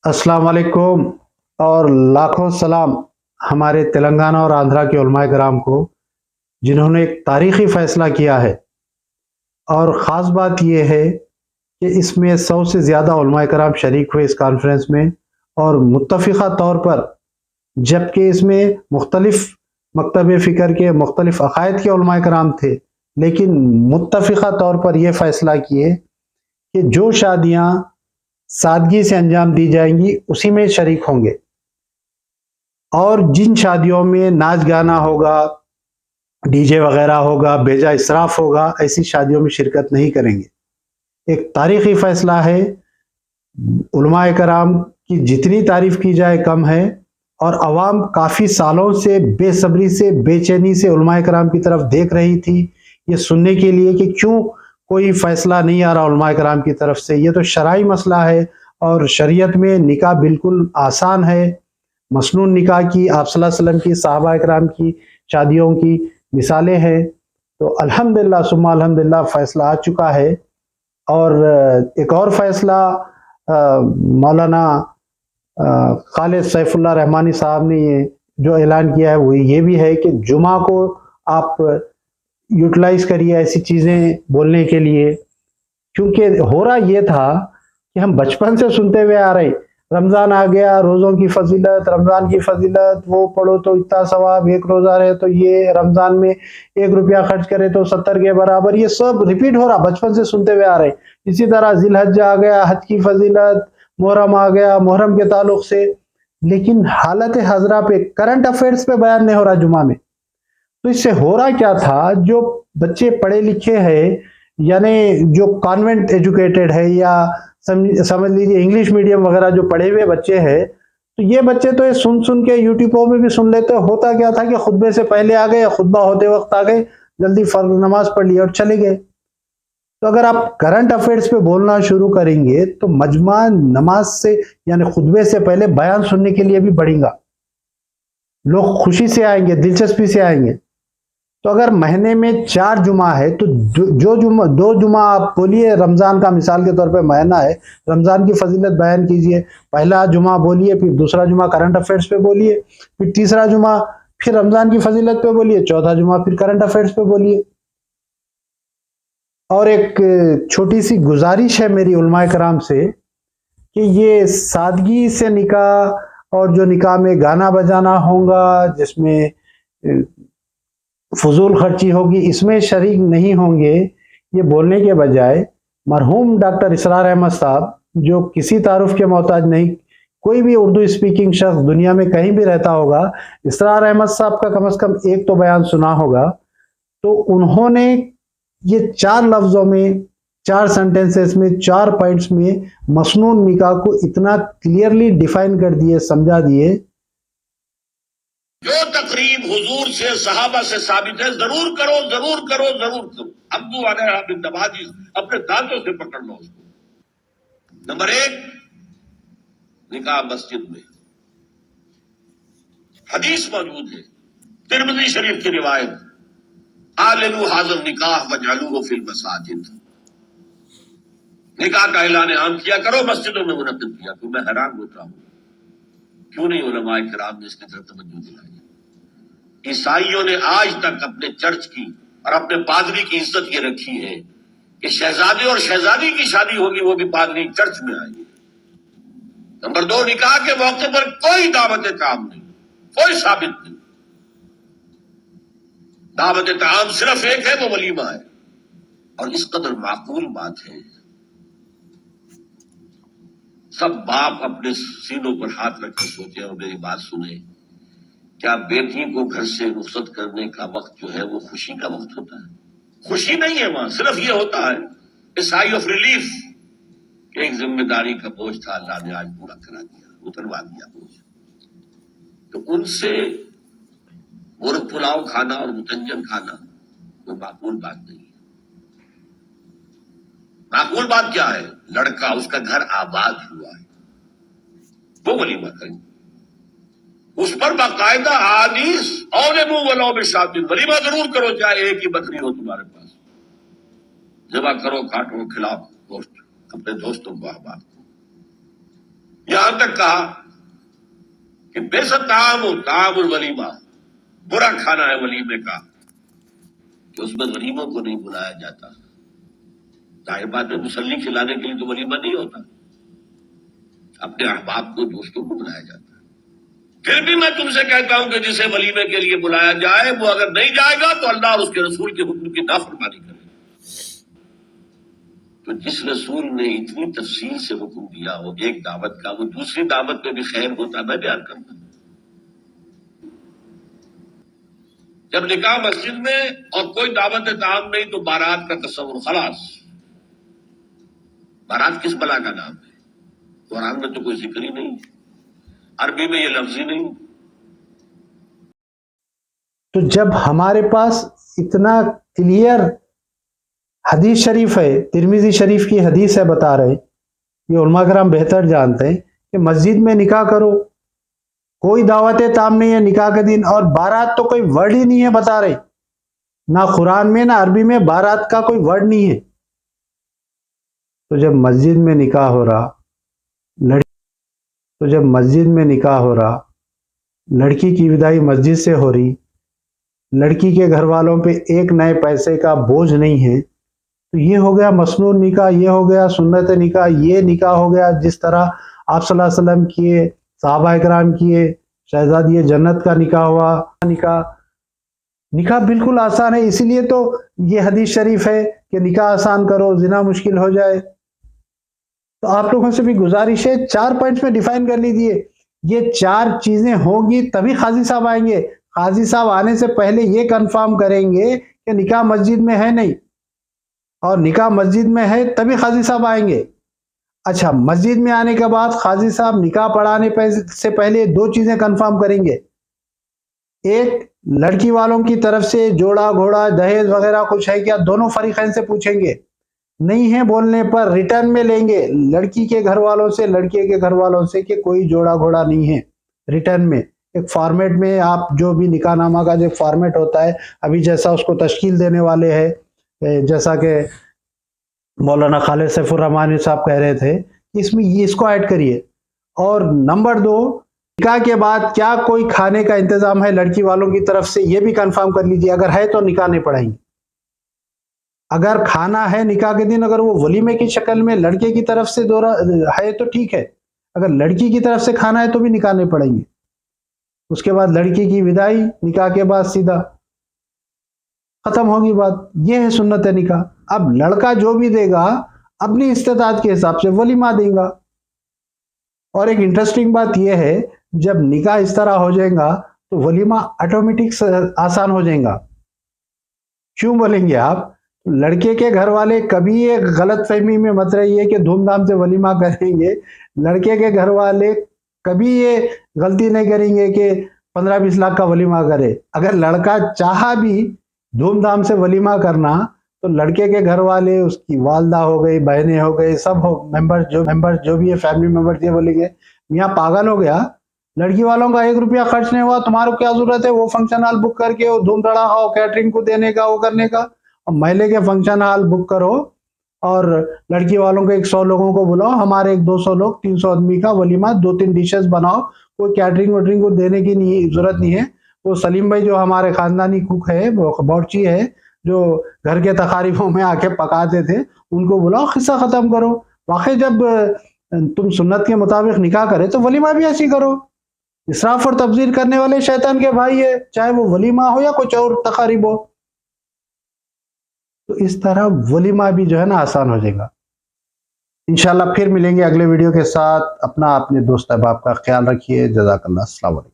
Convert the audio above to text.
अस्सलाम वालेकुम और लाखों सलाम हमारे तेलंगाना और आंध्रा के उलमाए कराम को, जिन्होंने एक तारीखी फैसला किया है। और ख़ास बात यह है कि इसमें 100 से ज़्यादा उलमाए कराम शरीक हुए इस कॉन्फ्रेंस में, और मुत्तफ़िक़ा तौर पर, जबकि इसमें मुख्तलिफ मकतब फ़िक्र के मुख्तलिफ अक़ायद के उलमाए कराम थे, लेकिन मुत्तफ़िक़ा तौर पर यह फ़ैसला किए कि जो शादियाँ सादगी से अंजाम दी जाएंगी उसी में शरीक होंगे, और जिन शादियों में नाच गाना होगा, डीजे वगैरह होगा, बेजा इसराफ होगा, ऐसी शादियों में शिरकत नहीं करेंगे। एक तारीखी फैसला है। उलमाए कराम की जितनी तारीफ की जाए कम है, और अवाम काफ़ी सालों से बेसब्री से, बेचैनी से उलमाए कराम की तरफ देख रही थी, ये सुनने के लिए कि क्यों कोई फैसला नहीं आ रहा उलमाए कराम की तरफ से। ये तो शरई मसला है, और शरीयत में निकाह बिल्कुल आसान है। मसनून निकाह की, आप सल्लल्लाहु अलैहि वसल्लम की, सहाबा इकराम की शादियों की मिसालें हैं। तो अल्हम्दुलिल्लाह सुम्मा अल्हम्दुलिल्लाह फैसला आ चुका है। और एक और फैसला मौलाना खालिद सैफुल्लाह रहमानी साहब ने ये जो ऐलान किया है वो ये भी है कि जुमा को आप यूटिलाइज करिए ऐसी चीज़ें बोलने के लिए। क्योंकि हो रहा ये था कि हम बचपन से सुनते हुए आ रहे, रमज़ान आ गया, रोज़ों की फजीलत, रमज़ान की फजीलत, वो पढ़ो तो इतना सवाब, एक रोज़ा रहे तो ये, रमज़ान में 1 रुपया खर्च करे तो 70 के बराबर, ये सब रिपीट हो रहा, बचपन से सुनते हुए आ रहे। इसी तरह जिलहज आ गया, हज की फजीलत, मुहर्रम आ गया, मुहर्रम के ताल्लुक से, लेकिन हालत हजरा पे, करंट अफेयर्स पे बयान नहीं हो रहा जुमा में। तो इससे हो रहा क्या था, जो बच्चे पढ़े लिखे हैं, यानी जो कॉन्वेंट एजुकेटेड है, या समझ लीजिए इंग्लिश मीडियम वगैरह जो पढ़े हुए बच्चे हैं, तो ये बच्चे तो ये सुन सुन के यूट्यूब में भी सुन लेते। होता क्या था कि खुतबे से पहले आ गए, या खुतबा होते वक्त आ गए, जल्दी फर्ज नमाज पढ़ ली और चले गए। तो अगर आप करंट अफेयर्स पे बोलना शुरू करेंगे तो मजमा नमाज से, यानी खुतबे से पहले बयान सुनने के लिए भी बढ़ेगा, लोग खुशी से आएंगे, दिलचस्पी से आएंगे। तो अगर महीने में 4 जुमा है तो जो जुमा, 2 जुमा आप बोलिए, रमज़ान का मिसाल के तौर पे महीना है, रमज़ान की फजीलत बयान कीजिए। पहला जुमा बोलिए, फिर दूसरा जुमा करंट अफेयर्स पे बोलिए, फिर तीसरा जुमा फिर रमज़ान की फजीलत पे बोलिए, चौथा जुमा फिर करंट अफेयर्स पे बोलिए। और एक छोटी सी गुजारिश है मेरी उलमाए कराम से कि ये सादगी से निकाह, और जो निकाह में गाना बजाना होगा, जिसमें फजूल खर्ची होगी, इसमें शरीक नहीं होंगे, ये बोलने के बजाय मरहूम डॉक्टर इसरार अहमद साहब, जो किसी तारुफ के मोहताज नहीं, कोई भी उर्दू स्पीकिंग शख्स दुनिया में कहीं भी रहता होगा, इसरार अहमद साहब का कम से कम एक तो बयान सुना होगा। तो उन्होंने ये 4 लफ्जों में, 4 सेंटेंसेस में, 4 पॉइंट्स में मसनून निकाह को इतना क्लियरली डिफाइन कर दिए, समझा दिए। जो तकरीब हुजूर से, सहाबा से साबित है, जरूर करो, जरूर करो, जरूर करो। अब्दू अलैहा बिन नवाजी, अपने दांतों से पकड़ लो उसको। नंबर 1, निकाह मस्जिद में। हदीस मौजूद है, तिरमिज़ी शरीफ की रिवायत, आलिनु हाज़िल निकाह वजअलूहु फिल मसाजिद। निकाह का ऐलान आम किया करो, मस्जिदों में मुनक्किद किया करो। मैं हैरान होता हूं क्यों नहीं उलमाए किराम ने इसकी तरफ तवज्जो दिलाई। ईसाइयों ने आज तक अपने चर्च की और अपने पादरी की इज्जत ये रखी है कि शहजादे और शहजादी की शादी होगी, वो भी पादरी चर्च में आएंगे। नंबर 2, निकाह के मौके पर कोई दावत ताम नहीं, कोई साबित नहीं। दावत ताम सिर्फ एक है, वो वलीमा है। और इस कदर माकूल बात है, सब बाप अपने सीनों पर हाथ रख कर सोचे और मेरी बात सुने। क्या बेटी को घर से रुखसत करने का वक्त जो है वो खुशी का वक्त होता है? खुशी नहीं है, वहां सिर्फ ये होता है ए साई ऑफ रिलीफ। एक जिम्मेदारी का बोझ था, अल्लाह ने आज पूरा करा दिया, उतरवा दिया बोझ। तो उनसे मुर्ग पुलाव खाना और मुतंजन खाना वो माकूल बात नहीं है। माकूल बात क्या है? लड़का, उसका घर आबाद हुआ है, वो वलीमा करें, उस पर बाकायदा हादीस और वलीमा जरूर करो, चाहे एक ही बकरी हो तुम्हारे पास, जबा करो, काटो, खिलाओ गोश्त अपने दोस्तों को, अहबाब को। یہاں تک کہا کہ بے طعام الولیمہ، برا کھانا ہے ولیمے کا کہ اس میں غریبوں کو نہیں بلایا جاتا۔ ظاہر بات ہے مسلی کھلانے کے لیے تو ولیمہ نہیں ہوتا، اپنے احباب کو دوستوں کو بلایا جاتا ہے۔ پھر بھی میں تم سے کہتا ہوں کہ جسے ولیمے کے لیے بلایا جائے وہ اگر نہیں جائے گا تو اللہ اور اس کے رسول کے حکم کی نافرمانی کرے گا۔ تو جس رسول نے اتنی تفصیل سے حکم دیا ہو ایک دعوت کا، وہ دوسری دعوت میں بھی خیر ہوتا میں بیان کرتا۔ جب نکاح مسجد میں اور کوئی دعوت طعام نہیں تو بارات کا تصور خلاص۔ بارات کس بلا کا نام ہے؟ قرآن میں تو کوئی ذکر ہی نہیں، عربی میں یہ لفظ ہی نہیں۔ تو جب ہمارے پاس اتنا کلیئر حدیث شریف ہے، ترمذی شریف کی حدیث ہے، بتا رہے یہ علماء کرام بہتر جانتے ہیں کہ مسجد میں نکاح کرو، کوئی دعوت تام نہیں ہے نکاح کے دن، اور بارات تو کوئی ورڈ ہی نہیں ہے، بتا رہے نہ قرآن میں نہ عربی میں بارات کا کوئی ورڈ نہیں ہے۔ تو جب مسجد میں نکاح ہو رہا لڑکی کی وداعی مسجد سے ہو رہی، لڑکی کے گھر والوں پہ ایک نئے پیسے کا بوجھ نہیں ہے، تو یہ ہو گیا مسنون نکاح، یہ ہو گیا سنت نکاح، یہ نکاح ہو گیا جس طرح آپ صلی اللہ علیہ وسلم کیے، صحابہ اکرام کیے، شہزادی جنت کا نکاح ہوا۔ نکاح بالکل آسان ہے، اسی لیے تو یہ حدیث شریف ہے کہ نکاح آسان کرو زنا مشکل ہو جائے۔ تو آپ لوگوں سے بھی گزارش ہے 4 پوائنٹس میں ڈیفائن کر لیجیے، یہ 4 چیزیں ہوں گی تبھی قاضی صاحب آئیں گے۔ قاضی صاحب آنے سے پہلے یہ کنفرم کریں گے کہ نکاح مسجد میں ہے نہیں، اور نکاح مسجد میں ہے تبھی قاضی صاحب آئیں گے۔ اچھا، مسجد میں آنے کے بعد قاضی صاحب نکاح پڑھانے سے پہلے 2 چیزیں کنفرم کریں گے۔ ایک، لڑکی والوں کی طرف سے جوڑا گھوڑا دہیج وغیرہ کچھ ہے کیا، دونوں فریقین سے پوچھیں گے، نہیں ہے بولنے پر ریٹرن میں لیں گے لڑکی کے گھر والوں سے، لڑکے کے گھر والوں سے کہ کوئی جوڑا گھوڑا نہیں ہے، ریٹرن میں ایک فارمیٹ میں آپ جو بھی نکاح نامہ کا جو فارمیٹ ہوتا ہے، ابھی جیسا اس کو تشکیل دینے والے ہیں، جیسا کہ مولانا خالد سیف الرحمانی صاحب کہہ رہے تھے، اس میں یہ اس کو ایڈ کریے۔ اور نمبر 2، نکاح کے بعد کیا کوئی کھانے کا انتظام ہے لڑکی والوں کی طرف سے، یہ بھی کنفرم کر لیجیے، اگر ہے تو نکاح نہیں پڑھائیں گے۔ اگر کھانا ہے نکاح کے دن، اگر وہ ولیمے کی شکل میں لڑکے کی طرف سے ہے تو ٹھیک ہے، اگر لڑکی کی طرف سے کھانا ہے تو بھی نکاح نہیں پڑھیں گے۔ اس کے بعد لڑکی کی وداعی، نکاح کے بعد سیدھا ختم ہوگی بات، یہ ہے سنت نکاح۔ اب لڑکا جو بھی دے گا اپنی استطاعت کے حساب سے ولیمہ دیں گا۔ اور ایک انٹرسٹنگ بات یہ ہے، جب نکاح اس طرح ہو جائے گا تو ولیمہ آٹومیٹک آسان ہو جائے گا۔ کیوں بولیں گے آپ؟ لڑکے کے گھر والے کبھی ایک غلط فہمی میں مت رہیے کہ دھوم دھام سے ولیمہ کریں گے، لڑکے کے گھر والے کبھی یہ غلطی نہیں کریں گے کہ 15-20 لاکھ کا ولیمہ کرے۔ اگر لڑکا چاہا بھی دھوم دھام سے ولیمہ کرنا تو لڑکے کے گھر والے، اس کی والدہ ہو گئی، بہنیں ہو گئی، سب ممبر جو بھی ہے فیملی ممبر، یہ بولیں گے میاں پاگل ہو گیا، لڑکی والوں کا 1 روپیہ خرچ نہیں ہوا، تمہارا کیا ضرورت ہے وہ فنکشن ہال بک کر کے وہ دھوم دھڑاکا کیٹرنگ کو دینے کا، وہ کرنے کا۔ اور محلے کے فنکشن ہال بک کرو اور لڑکی والوں کے 100 لوگوں کو بلاؤ، ہمارے 200 لوگ 300 آدمی کا ولیمہ، 2-3 ڈشز بناؤ، کوئی کیٹرنگ ویٹرنگ کو دینے کی ضرورت نہیں ہے۔ وہ سلیم بھائی جو ہمارے خاندانی کوک ہے، باورچی ہے، جو گھر کے تقاریبوں میں آ کے پکاتے تھے، ان کو بلاؤ، قصہ ختم کرو۔ واقعی جب تم سنت کے مطابق نکاح کرے تو ولیمہ بھی ایسی کرو۔ اسراف اور تبذیر کرنے والے شیطان کے بھائی ہے، چاہے وہ ولیمہ ہو یا کچھ اور تقاریب ہو۔ تو اس طرح ولیمہ بھی جو ہے نا آسان ہو جائے گا۔ انشاءاللہ پھر ملیں گے اگلے ویڈیو کے ساتھ۔ اپنا اپنے دوست احباب کا خیال رکھیے۔ جزاک اللہ، السلام علیکم۔